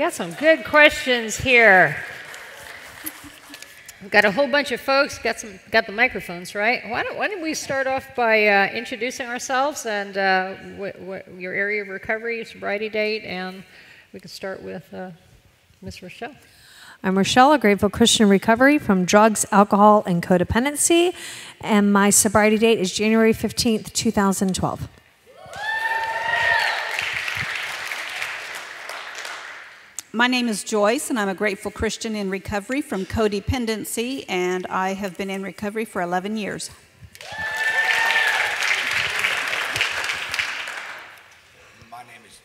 got some good questions here. We've got a whole bunch of folks, got the microphones, right? Why don't we start off by introducing ourselves and what your area of recovery, your sobriety date, and we can start with Miss Rochelle. I'm Rochelle, a grateful Christian in recovery from drugs, alcohol, and codependency, and my sobriety date is January 15th, 2012. My name is Joyce, and I'm a grateful Christian in recovery from codependency, and I have been in recovery for 11 years. My name is,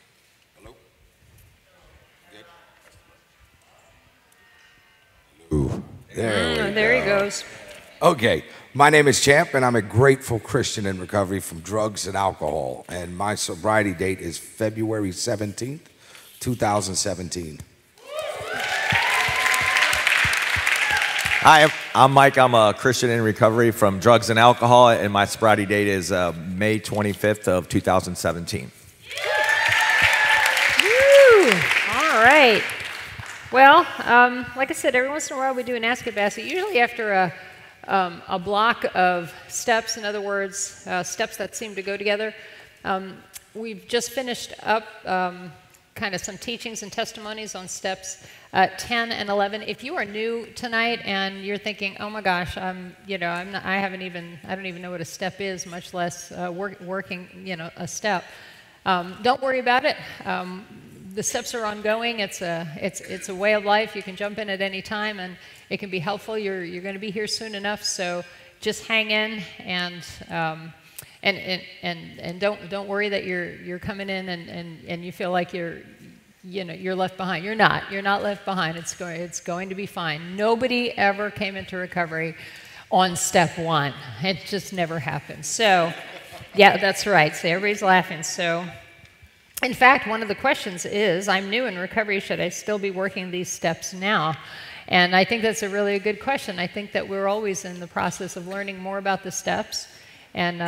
hello? Good? Hello. There he goes. Okay, my name is Champ, and I'm a grateful Christian in recovery from drugs and alcohol, and my sobriety date is February 17th. 2017. Hi, I'm Mike. I'm a Christian in recovery from drugs and alcohol, and my sobriety date is May 25th of 2017. Woo! All right. Well, like I said, every once in a while we do an Askit basket, usually after a block of steps, in other words, steps that seem to go together. We've just finished up kind of some teachings and testimonies on steps 10 and 11. If you are new tonight and you're thinking, oh my gosh, I don't even know what a step is, much less working, a step. Don't worry about it. The steps are ongoing. It's a way of life. You can jump in at any time, and it can be helpful. You're going to be here soon enough, so just hang in and don't worry that you're coming in and you feel like you're left behind. You're not. You're not left behind. It's going to be fine. Nobody ever came into recovery on step one. It just never happened. So, yeah, that's right. So everybody's laughing. So, in fact, one of the questions is, I'm new in recovery. Should I still be working these steps now? And I think that's a really good question. I think that we're always in the process of learning more about the steps and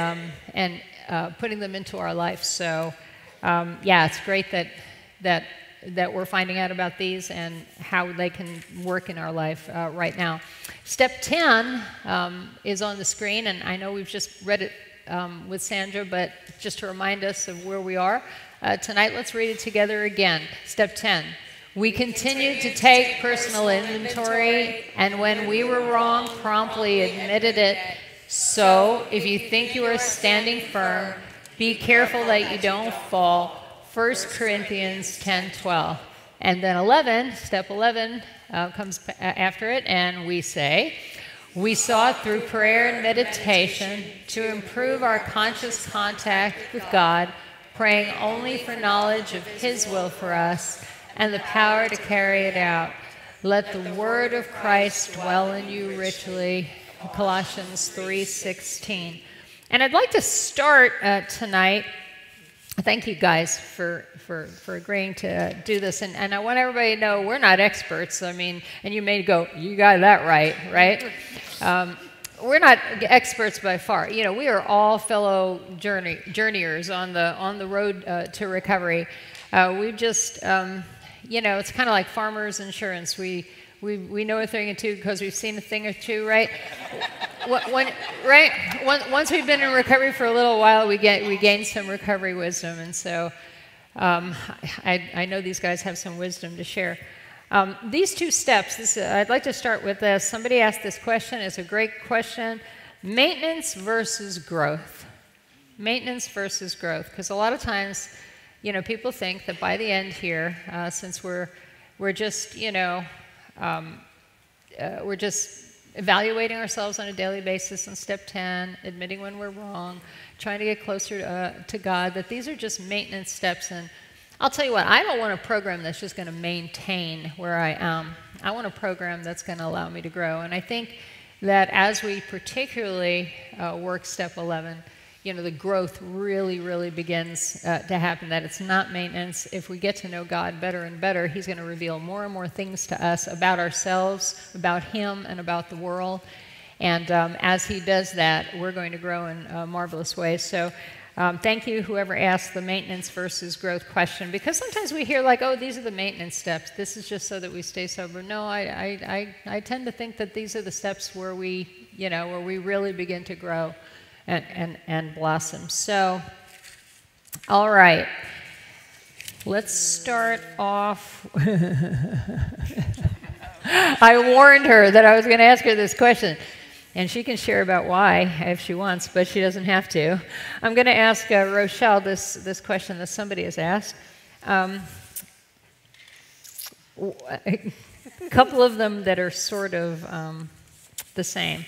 putting them into our life. So, yeah, it's great that we're finding out about these and how they can work in our life right now. Step 10 is on the screen, and I know we've just read it with Sandra, but just to remind us of where we are tonight, let's read it together again. Step 10. We continue to take personal inventory, and when we were wrong, promptly admitted it. So, if you think you are standing firm, be careful that you don't fall. 1 Corinthians 10:12. And then 11, step 11 comes after it, and we say, we sought through prayer and meditation to improve our conscious contact with God, praying only for knowledge of His will for us and the power to carry it out. Let the word of Christ dwell in you richly. Colossians 3:16. And I'd like to start tonight. Thank you guys for agreeing to do this. And I want everybody to know we're not experts. I mean, and you may go, you got that right? We're not experts by far. We are all fellow journeyers on the road to recovery. We've just, it's kind of like farmers insurance. We know a thing or two because we've seen a thing or two, right? Once we've been in recovery for a little while, we gain some recovery wisdom, and so I know these guys have some wisdom to share. These two steps. I'd like to start with this. Somebody asked this question. It's a great question: maintenance versus growth. Maintenance versus growth, because a lot of times, people think that by the end here, since we're just we're just evaluating ourselves on a daily basis on step 10, admitting when we're wrong, trying to get closer to God, that these are just maintenance steps. And I'll tell you what, I don't want a program that's just going to maintain where I am. I want a program that's going to allow me to grow. And I think that as we particularly work step 11, the growth really begins to happen, that it's not maintenance. If we get to know God better and better, He's going to reveal more and more things to us about ourselves, about Him, and about the world. And as He does that, we're going to grow in marvelous ways. So Thank you, whoever asked the maintenance versus growth question, because sometimes we hear like, oh, these are the maintenance steps. This is just so that we stay sober. No, I tend to think that these are the steps where we, where we really begin to grow and blossom. So, all right, let's start off. I warned her that I was going to ask her this question. And she can share about why if she wants, but she doesn't have to. I'm going to ask Rochelle this question that somebody has asked. A couple of them that are sort of the same.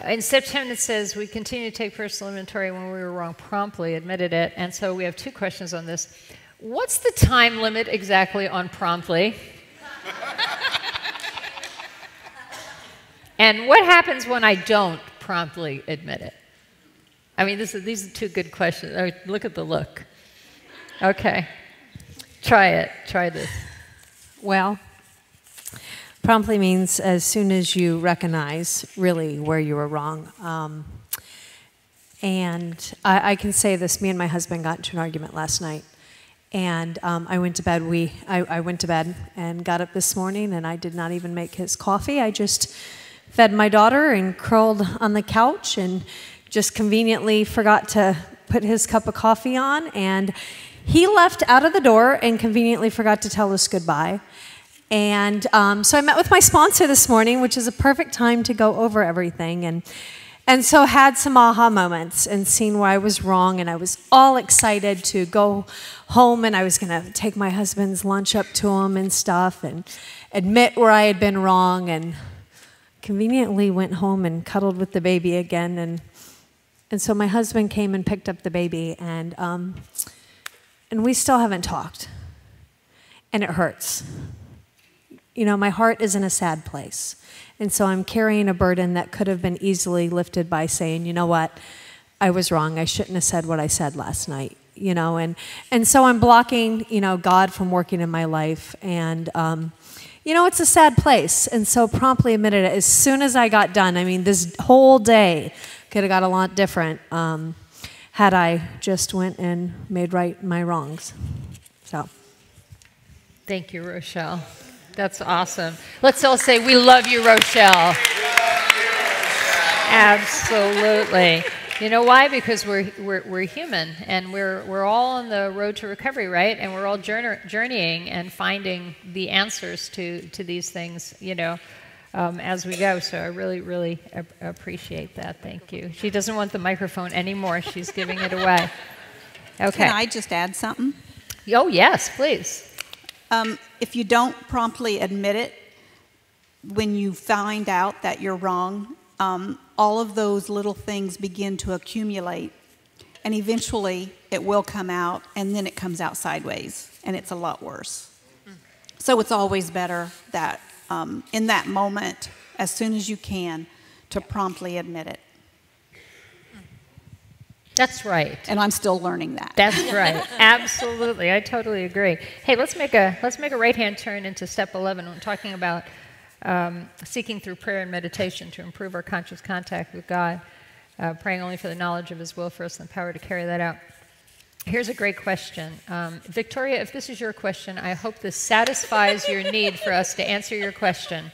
In step 10 it says, we continue to take personal inventory when we were wrong, promptly admitted it. And so we have two questions on this. What's the time limit exactly on promptly? And what happens when I don't promptly admit it? I mean, these are two good questions. I mean, look at the look. Okay. Try it. Try this. Well, promptly means as soon as you recognize really where you were wrong. And I can say this, me and my husband got into an argument last night. And I went to bed. I went to bed and got up this morning, and I did not even make his coffee. I just fed my daughter and curled on the couch and just conveniently forgot to put his cup of coffee on. And he left out of the door and conveniently forgot to tell us goodbye. And so I met with my sponsor this morning, which is a perfect time to go over everything. And so had some aha moments and seen where I was wrong. And I was all excited to go home, and I was going to take my husband's lunch up to him and stuff and admit where I had been wrong, and conveniently went home and cuddled with the baby again. And so my husband came and picked up the baby, and we still haven't talked. And it hurts. My heart is in a sad place. And so I'm carrying a burden that could have been easily lifted by saying, you know what, I was wrong. I shouldn't have said what I said last night. And so I'm blocking, God from working in my life. And it's a sad place, and so promptly admitted it as soon as I got done. I mean, this whole day could have got a lot different had I just went and made right my wrongs. So, thank you, Rochelle. That's awesome. Let's all say, we love you, Rochelle. Absolutely. You know why? Because we're human, and we're all on the road to recovery, right? And we're all journeying and finding the answers to these things, as we go. So I really, really appreciate that. Thank you. She doesn't want the microphone anymore. She's giving it away. Okay. Can I just add something? Oh, yes, please. If you don't promptly admit it, when you find out that you're wrong, all of those little things begin to accumulate, and eventually it will come out, and then it comes out sideways, and it's a lot worse. So it's always better that in that moment, as soon as you can, to promptly admit it. That's right. And I'm still learning that. That's right. Absolutely. I totally agree. Hey, let's make a right-hand turn into step 11. We're talking about seeking through prayer and meditation to improve our conscious contact with God, praying only for the knowledge of His will for us and the power to carry that out. Here's a great question. Victoria, if this is your question, I hope this satisfies your need for us to answer your question.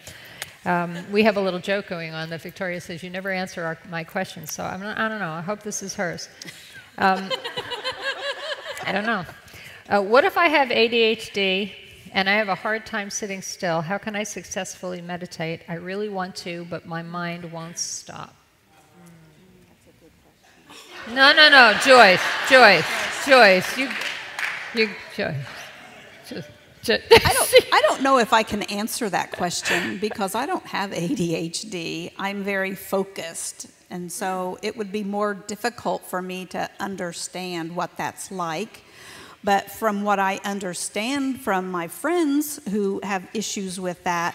We have a little joke going on that Victoria says, you never answer my questions, so I don't know. I hope this is hers. I don't know. What if I have ADHD and I have a hard time sitting still? How can I successfully meditate? I really want to, but my mind won't stop. No, Joyce, Joyce. I don't know if I can answer that question because I don't have ADHD. I'm very focused, and so it would be more difficult for me to understand what that's like. But from what I understand from my friends who have issues with that,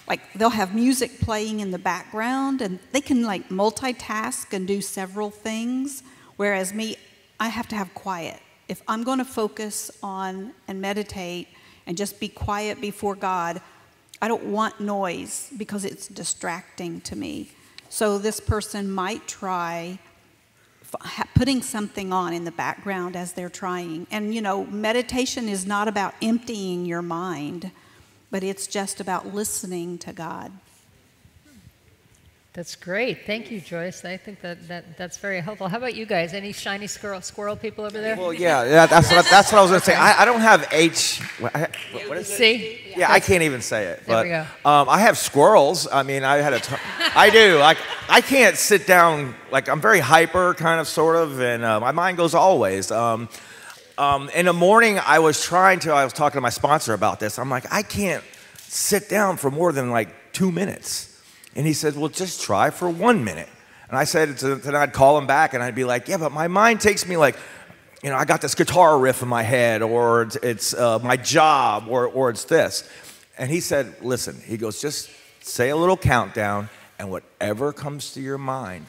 like they'll have music playing in the background and they can like multitask and do several things, whereas me, I have to have quiet. If I'm going to focus on and meditate and just be quiet before God, I don't want noise because it's distracting to me. So this person might try putting something on in the background as they're trying. And, you know, meditation is not about emptying your mind, but it's just about listening to God. That's great. Thank you, Joyce. I think that's very helpful. How about you guys? Any shiny squirrel people over there? Well, yeah, that's what I was going to say. I don't have H. What is it? See? Yeah, I can't even say it. There But we go. I have squirrels. I mean, I do. Like, I can't sit down. Like, I'm very hyper, kind of, sort of, and my mind goes always. In the morning, I was talking to my sponsor about this. I'm like, I can't sit down for more than like 2 minutes. And he said, well, just try for 1 minute. And I said, then I'd call him back and I'd be like, yeah, but my mind takes me like, you know, I got this guitar riff in my head, or it's my job, or it's this. And he said, listen, he goes, just say a little countdown, and whatever comes to your mind,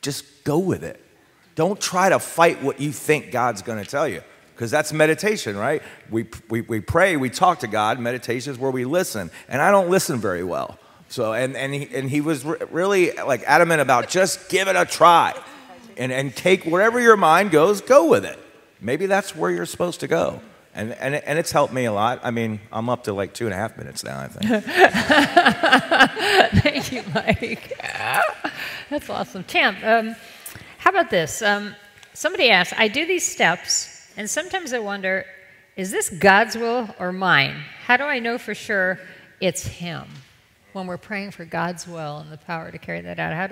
just go with it. Don't try to fight what you think God's going to tell you, because that's meditation, right? We pray, we talk to God. Meditation is where we listen, and I don't listen very well. So, and he was really like adamant about just give it a try, and take wherever your mind goes, go with it. Maybe that's where you're supposed to go. And it's helped me a lot. I mean, I'm up to like 2.5 minutes now, I think. Thank you, Mike. That's awesome. Champ, how about this? Somebody asked, I do these steps, and sometimes I wonder, is this God's will or mine? How do I know for sure it's Him? When we're praying for God's will and the power to carry that out, how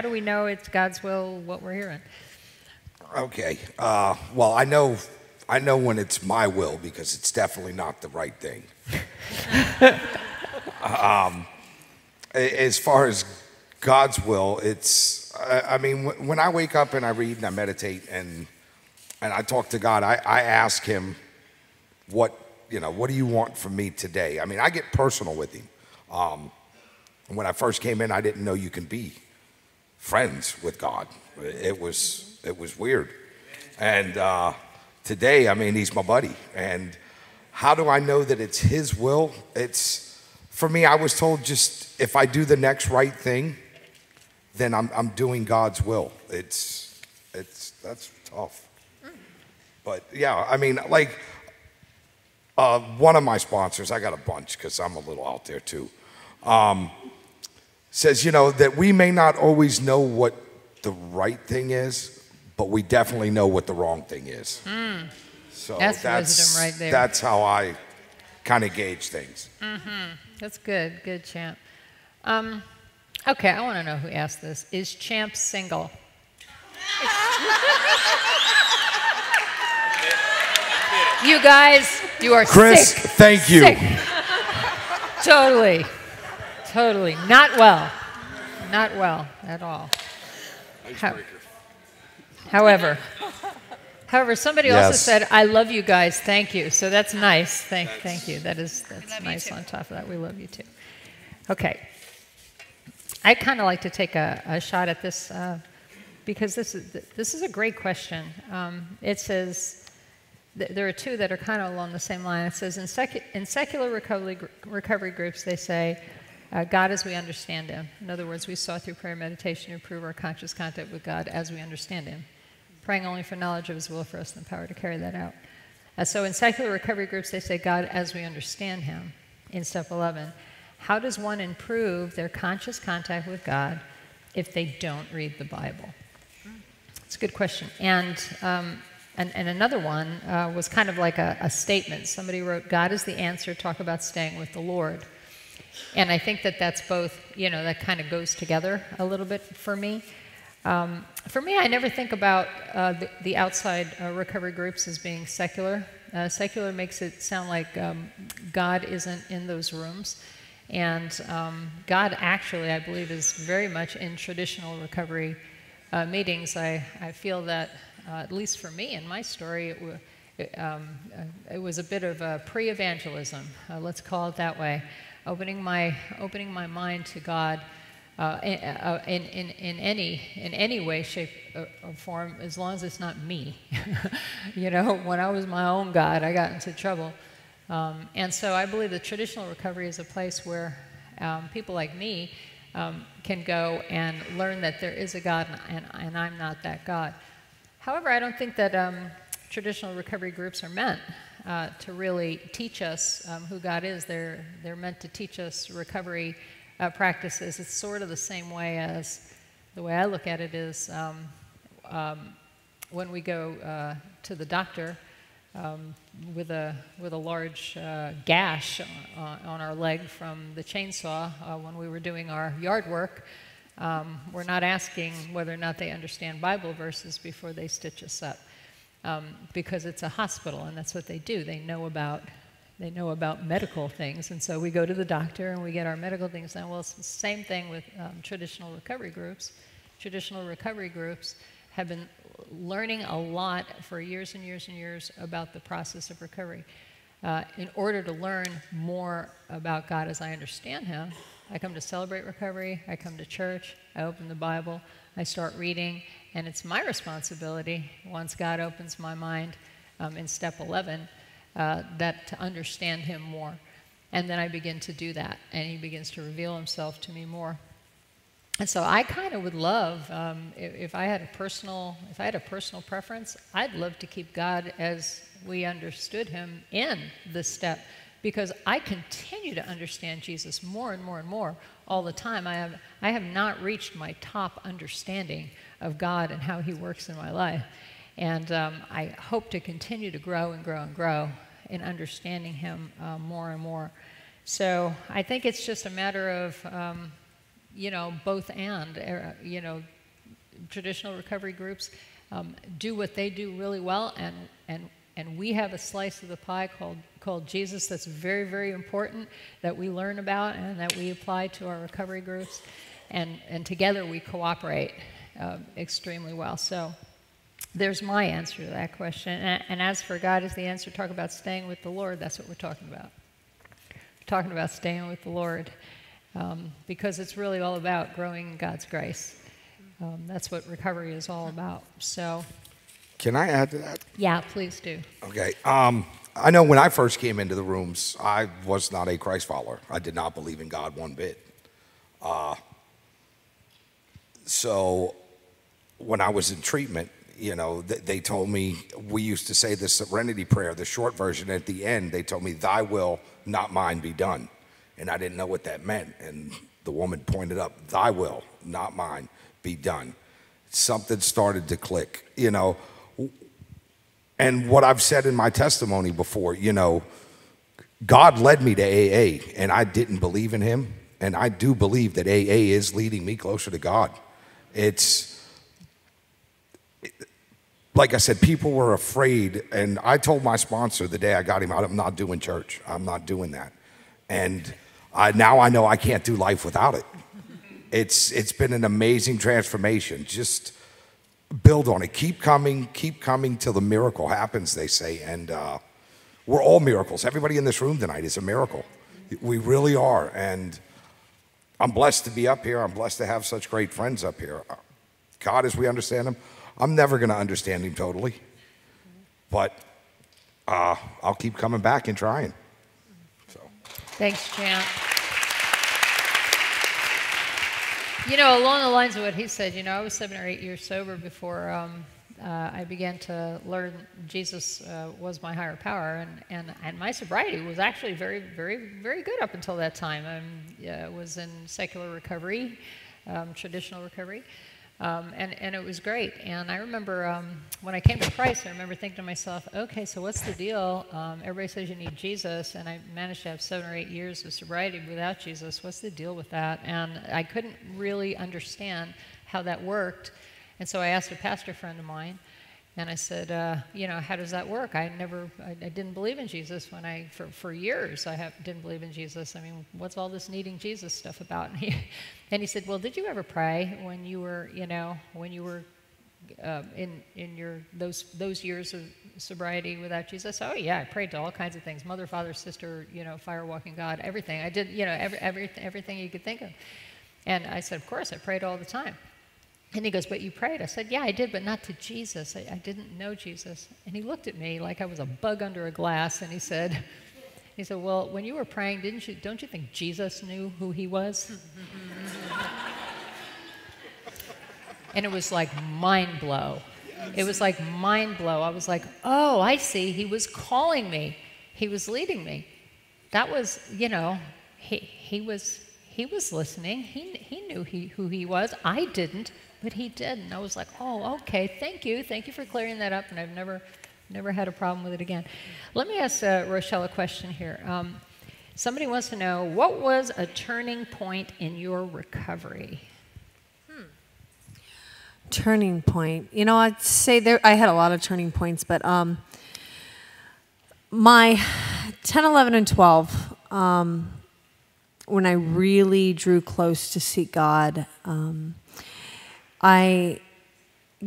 do we know it's God's will, what we're hearing? Okay. Well, I know when it's my will, because it's definitely not the right thing. As far as God's will, it's, I mean, when I wake up and I read and I meditate and I talk to God, I ask Him, what do you want from me today? I mean, I get personal with Him. When I first came in, I didn't know you can be friends with God. It was weird. And today, I mean, He's my buddy. And how do I know that it's His will? For me, I was told, just if I do the next right thing, then I'm doing God's will. That's tough. But yeah, I mean, like one of my sponsors, I got a bunch because I'm a little out there too, says, that we may not always know what the right thing is, but we definitely know what the wrong thing is. So that's wisdom right there. That's how I kind of gauge things. Mm-hmm. That's good. Good, Champ. Okay, I want to know who asked this. Is Champ single? You guys, you are Chris, sick. thank you. Sick. Totally. Not well at all. However, somebody also said, I love you guys, thank you. So that's nice. Thank you. That's nice on top of that. We love you too. Okay. I kind of like to take a shot at this because this is a great question. It says, there are two that are kind of along the same line. It says, in secular recovery groups, they say, God as we understand Him. In other words, we saw through prayer and meditation improve our conscious contact with God as we understand Him, praying only for knowledge of His will for us and the power to carry that out. So in secular recovery groups, they say God as we understand Him in step 11. How does one improve their conscious contact with God if they don't read the Bible? It's a good question. And another one was kind of like a statement. Somebody wrote, God is the answer, talk about staying with the Lord. And I think that's both, that kind of goes together a little bit for me. For me, I never think about the outside recovery groups as being secular. Secular makes it sound like God isn't in those rooms. And God actually, I believe, is very much in traditional recovery meetings. I feel that, at least for me in my story, it was a bit of a pre-evangelism, let's call it that way, opening my mind to God in any way, shape, or form, as long as it's not me. When I was my own God, I got into trouble. And so I believe that traditional recovery is a place where people like me can go and learn that there is a God and I'm not that God. However, I don't think that traditional recovery groups are meant to really teach us who God is. They're meant to teach us recovery practices. It's sort of the same way as the way I look at it is when we go to the doctor with a large gash on our leg from the chainsaw when we were doing our yard work. We're not asking whether or not they understand Bible verses before they stitch us up, because it's a hospital and that's what they do. They know about medical things, and so we go to the doctor and we get our medical things done. Well, it's the same thing with traditional recovery groups. Traditional recovery groups have been learning a lot for years and years and years about the process of recovery. In order to learn more about God as I understand Him, I come to Celebrate Recovery, I come to church, I open the Bible, I start reading, and it's my responsibility, once God opens my mind in step 11, that to understand Him more. And then I begin to do that, and He begins to reveal Himself to me more. And so I kind of would love, if I had a personal preference, I'd love to keep God as we understood Him in this step, because I continue to understand Jesus more and more and more all the time. I have not reached my top understanding of God and how He works in my life, and I hope to continue to grow and grow and grow in understanding Him more and more. So I think it's just a matter of both and, traditional recovery groups do what they do really well, and we have a slice of the pie called Jesus that's very, very important that we learn about and that we apply to our recovery groups, and together we cooperate extremely well. So there's my answer to that question. And as for God is the answer, talk about staying with the Lord, that's what we're talking about. We're talking about staying with the Lord. Because it's really all about growing in God's grace. That's what recovery is all about. So, can I add to that? Yeah, please do. Okay. I know when I first came into the rooms, I was not a Christ follower. I did not believe in God one bit. So when I was in treatment, they told me, we used to say the serenity prayer, the short version at the end, they told me, "Thy will, not mine, be done." And I didn't know what that meant. And the woman pointed up, "Thy will, not mine, be done." Something started to click, And what I've said in my testimony before, God led me to AA, and I didn't believe in Him. And I do believe that AA is leading me closer to God. Like I said, people were afraid. And I told my sponsor the day I got him out, I'm not doing church. I'm not doing that. And now I know I can't do life without it. It's been an amazing transformation. Just build on it. Keep coming till the miracle happens, they say. And we're all miracles. Everybody in this room tonight is a miracle. We really are. And I'm blessed to be up here. I'm blessed to have such great friends up here. God, as we understand Him, I'm never going to understand Him totally. But I'll keep coming back and trying. Thanks, Champ. Along the lines of what he said, I was 7 or 8 years sober before I began to learn Jesus was my higher power, and my sobriety was actually very, very, very good up until that time. I was in secular recovery, traditional recovery, and it was great. And I remember when I came to Christ, I remember thinking to myself, okay, so what's the deal? Everybody says you need Jesus, and I managed to have 7 or 8 years of sobriety without Jesus. What's the deal with that? And I couldn't really understand how that worked. And so I asked a pastor friend of mine, and I said, how does that work? I didn't believe in Jesus for years. Didn't believe in Jesus. I mean, what's all this needing Jesus stuff about? And he said, well, did you ever pray when you were in your those years of sobriety without Jesus? Oh yeah, I prayed to all kinds of things: mother, father, sister, fire walking God, everything. I did, everything you could think of. And I said, of course, I prayed all the time. And he goes, but you prayed? I said, yeah, I did, but not to Jesus. I didn't know Jesus. And he looked at me like I was a bug under a glass, and he said, well, when you were praying, don't you think Jesus knew who He was? And it was like mind blow. It was like mind blow. I was like, oh, I see. He was calling me. He was leading me. That was, you know, he was listening. He knew who he was. I didn't, but he did. And I was like, oh, okay, thank you. Thank you for clearing that up. And I've never had a problem with it again. Let me ask Rochelle a question here. Somebody wants to know, what was a turning point in your recovery? Turning point. You know, I'd say I had a lot of turning points, but my 10, 11, and 12, when I really drew close to seek God, I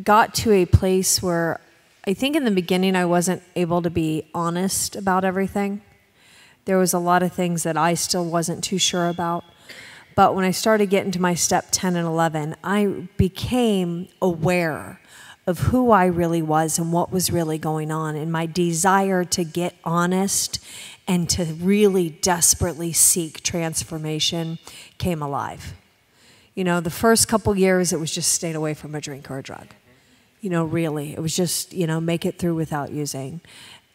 got to a place where I think in the beginning I wasn't able to be honest about everything. There was a lot of things that I still wasn't too sure about. But when I started getting to my step 10 and 11, I became aware of who I really was and what was really going on. And my desire to get honest and to really desperately seek transformation came alive. You know, the first couple years, it was just staying away from a drink or a drug. You know, really. It was just, you know, make it through without using.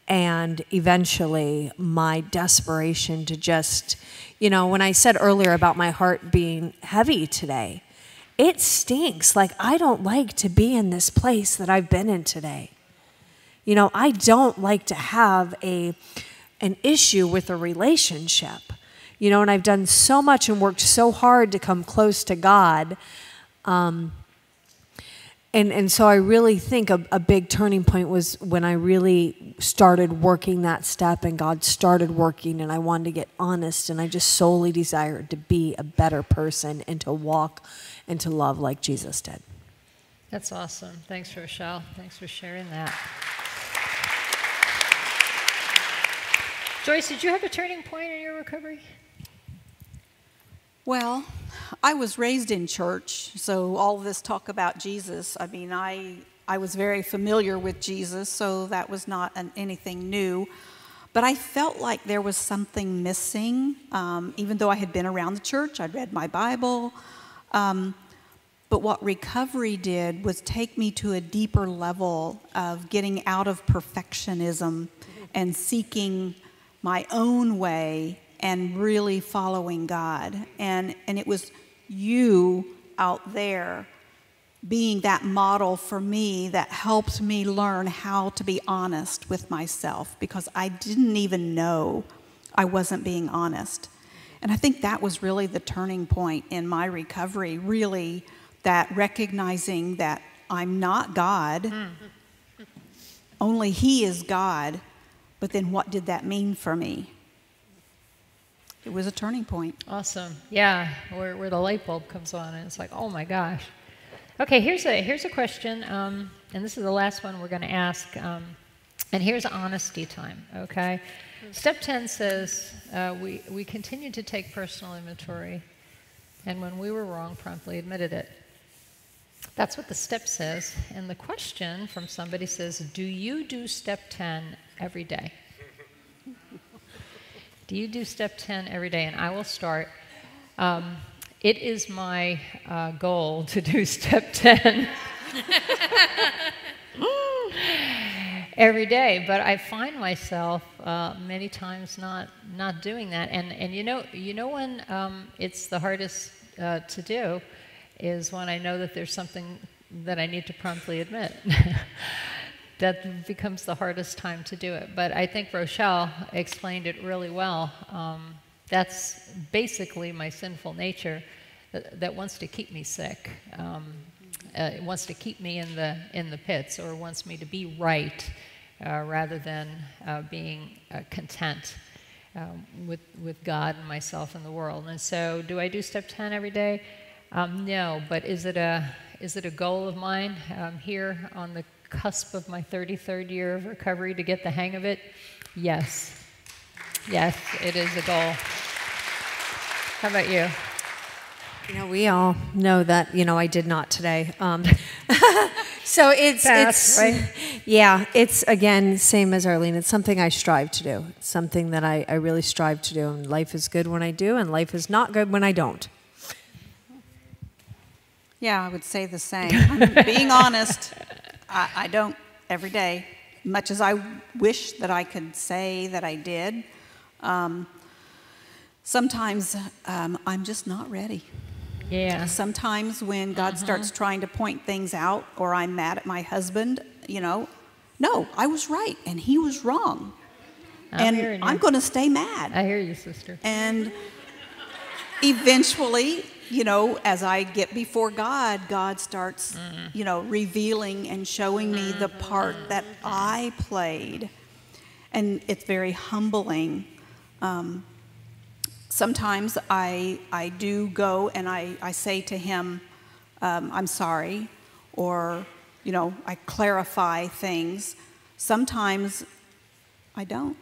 And eventually, my desperation to just, you know, when I said earlier about my heart being heavy today, it stinks. Like, I don't like to be in this place that I've been in today. You know, I don't like to have an issue with a relationship. You know, and I've done so much and worked so hard to come close to God. And so I really think a big turning point was when I really started working that step and God started working and I wanted to get honest and I just solely desired to be a better person and to walk and to love like Jesus did. That's awesome. Thanks, Rochelle. Thanks for sharing that. Joyce, did you have a turning point in your recovery? Well, I was raised in church, so all this talk about Jesus, I mean, I was very familiar with Jesus, so that was not anything new. But I felt like there was something missing, even though I had been around the church, I'd read my Bible. But what recovery did was take me to a deeper level of getting out of perfectionism and seeking my own way and really following God. And it was you out there being that model for me that helped me learn how to be honest with myself, because I didn't even know I wasn't being honest. And I think that was really the turning point in my recovery, really, that recognizing that I'm not God, only He is God, but then what did that mean for me? It was a turning point. Awesome. Yeah, where the light bulb comes on and it's like, oh my gosh. Okay, here's a question, and this is the last one we're going to ask, and here's honesty time, okay? Step 10 says, we continue to take personal inventory, and when we were wrong, promptly admitted it. That's what the step says, and the question from somebody says, do you do step 10 every day? Do you do step 10 every day? And I will start. It is my goal to do step 10 every day, but I find myself many times not doing that. And you know when it's the hardest to do is when I know that there's something that I need to promptly admit. That becomes the hardest time to do it. But I think Rochelle explained it really well. That's basically my sinful nature that wants to keep me sick. It wants to keep me in the pits, or wants me to be right rather than being content with God and myself and the world. And so, do I do step 10 every day? No, but is it a goal of mine here on the cusp of my 33rd year of recovery to get the hang of it? Yes. Yes, it is a goal. How about you? You know, we all know that, you know, I did not today. So it's right? Yeah, it's, again, same as Arlene. It's something I strive to do. It's something that I really strive to do. And life is good when I do, and life is not good when I don't. Yeah, I would say the same. I'm being honest, I don't every day, much as I wish that I could say that I did. Sometimes I'm just not ready. Yeah. Sometimes when God starts trying to point things out, or I'm mad at my husband, no, I was right and he was wrong. And I'm going to stay mad. I hear you, sister. And eventually, as I get before God, God starts, revealing and showing me the part that I played. And it's very humbling. Sometimes I do go and I say to him, I'm sorry, or, I clarify things. Sometimes I don't.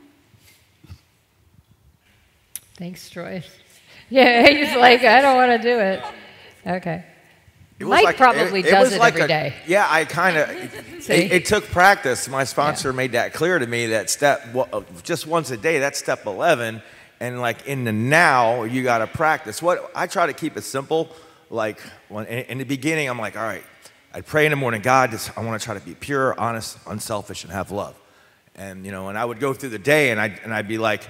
Thanks, Troy. Yeah, he's like, I don't want to do it. Okay. Mike probably does it every day. Yeah, I kind of, it took practice. My sponsor made that clear to me that just once a day, that's step 11. And like in the now, you got to practice. I try to keep it simple. Like in the beginning, I'm like, all right, I'd pray in the morning, God, I want to try to be pure, honest, unselfish, and have love. And, and I would go through the day and I'd be like,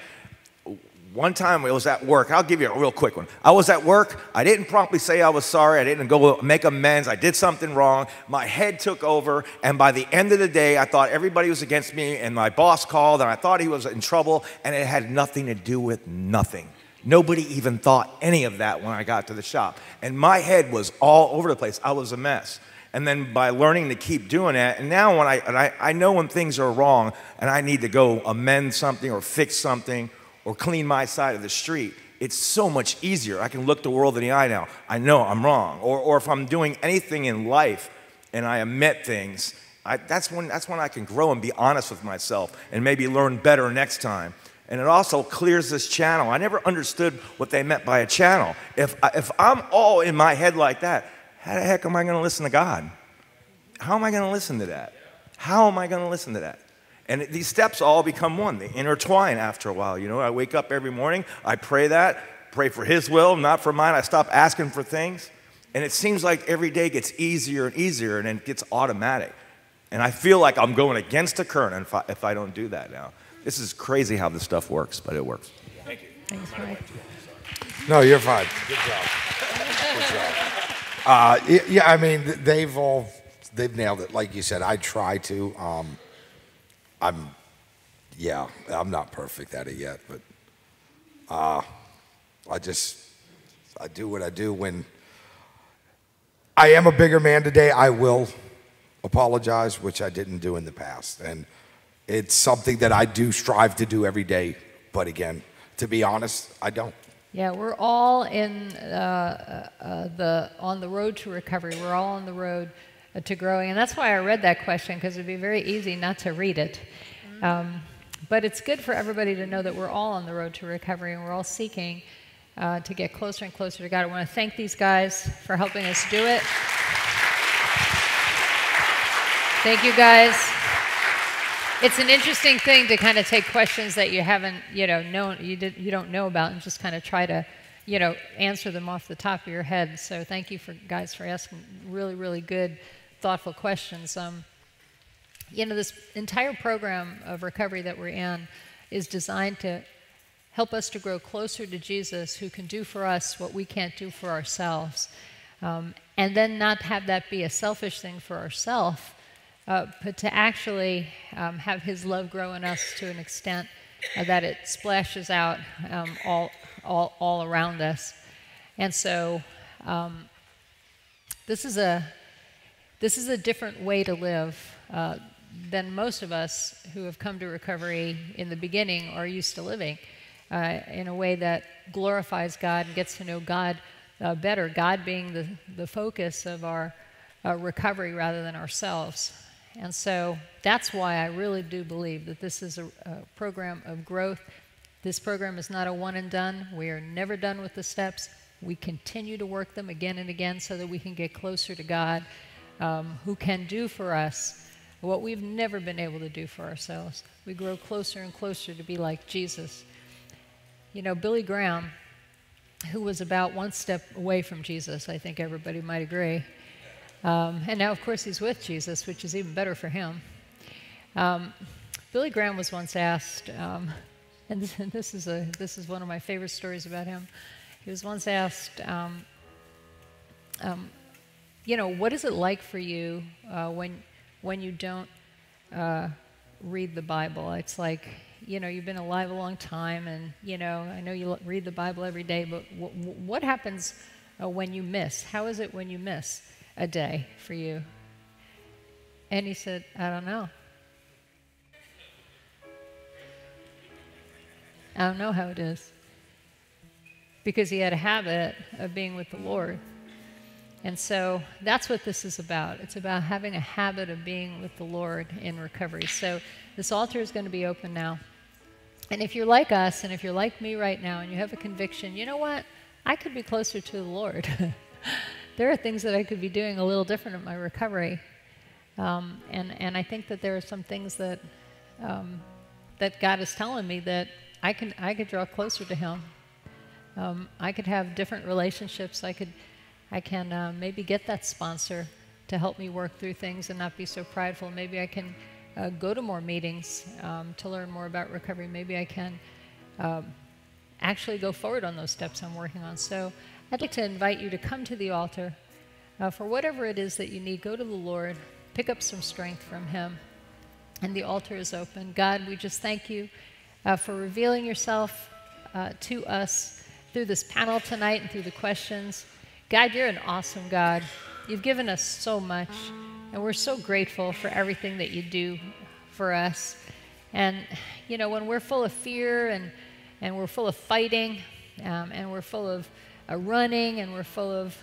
one time it was at work. I'll give you a real quick one. I was at work. I didn't promptly say I was sorry. I didn't go make amends. I did something wrong. My head took over. And by the end of the day, I thought everybody was against me. And my boss called and I thought he was in trouble. And it had nothing to do with nothing. Nobody even thought any of that when I got to the shop. And my head was all over the place. I was a mess. And then by learning to keep doing that, and now when I know when things are wrong and I need to go amend something or fix something, or clean my side of the street, it's so much easier. I can look the world in the eye now. I know I'm wrong. Or if I'm doing anything in life and I admit things, that's when I can grow and be honest with myself and maybe learn better next time. And it also clears this channel. I never understood what they meant by a channel. If I'm all in my head like that, how the heck am I going to listen to God? How am I going to listen to that? How am I going to listen to that? And these steps all become one. They intertwine after a while. I wake up every morning. I pray for His will, not for mine. I stop asking for things. And it seems like every day gets easier and easier, and it gets automatic. And I feel like I'm going against the current if I don't do that now. This is crazy how this stuff works, but it works. Thank you. Thanks, Mike. No, you're fine. Good job. Good job. Yeah, I mean, they've nailed it. Like you said, I try to. I'm not perfect at it yet, but I do what I do. When I am a bigger man today, I will apologize, which I didn't do in the past. And it's something that I do strive to do every day. But again, to be honest, I don't. Yeah, we're all on the road to recovery. We're all on the road to growing. And that's why I read that question, because it'd be very easy not to read it. But it's good for everybody to know that we're all on the road to recovery and we're all seeking to get closer and closer to God. I want to thank these guys for helping us do it. Thank you, guys. It's an interesting thing to kind of take questions that you haven't, you don't know about, and just kind of try to, answer them off the top of your head. So thank you guys for asking really, really good, thoughtful questions. This entire program of recovery that we're in is designed to help us to grow closer to Jesus, who can do for us what we can't do for ourselves. And then not have that be a selfish thing for ourselves, but to actually have His love grow in us to an extent that it splashes out all around us. And so this is a different way to live than most of us who have come to recovery in the beginning are used to living, in a way that glorifies God and gets to know God better, God being the focus of our recovery rather than ourselves. And so that's why I really do believe that this is a program of growth. This program is not a one and done. We are never done with the steps. We continue to work them again and again so that we can get closer to God, who can do for us what we've never been able to do for ourselves. We grow closer and closer to be like Jesus. Billy Graham who was about one step away from Jesus. I think everybody might agree. And now, of course, he's with Jesus, which is even better for him. Billy Graham was once asked, and this is one of my favorite stories about him. He was once asked, what is it like for you when you don't read the Bible? It's like, you've been alive a long time, and I know you read the Bible every day, but what happens when you miss? How is it when you miss a day for you? And he said, I don't know. I don't know how it is. Because he had a habit of being with the Lord. And so that's what this is about. It's about having a habit of being with the Lord in recovery. So this altar is going to be open now. And if you're like us, and if you're like me right now, and you have a conviction, you know what? I could be closer to the Lord. There are things that I could be doing a little different in my recovery. And I think that there are some things that that God is telling me that I could draw closer to Him. I could have different relationships. I can maybe get that sponsor to help me work through things and not be so prideful. Maybe I can go to more meetings to learn more about recovery. Maybe I can actually go forward on those steps I'm working on. So I'd like to invite you to come to the altar for whatever it is that you need. Go to the Lord, pick up some strength from Him, and the altar is open. God, we just thank you for revealing yourself to us through this panel tonight and through the questions. God, you're an awesome God. You've given us so much, and we're so grateful for everything that you do for us. And, when we're full of fear and we're full of fighting and we're full of running and we're full of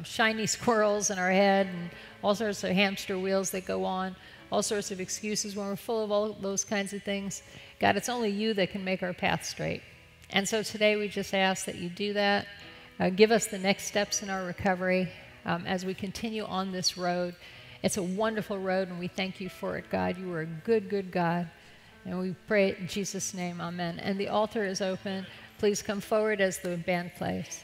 shiny squirrels in our head and all sorts of hamster wheels that go on, all sorts of excuses, when we're full of all those kinds of things, God, it's only you that can make our path straight. And so today we just ask that you do that. Give us the next steps in our recovery as we continue on this road. It's a wonderful road, and we thank you for it, God. You are a good, good God. And we pray it in Jesus' name, amen. And the altar is open. Please come forward as the band plays.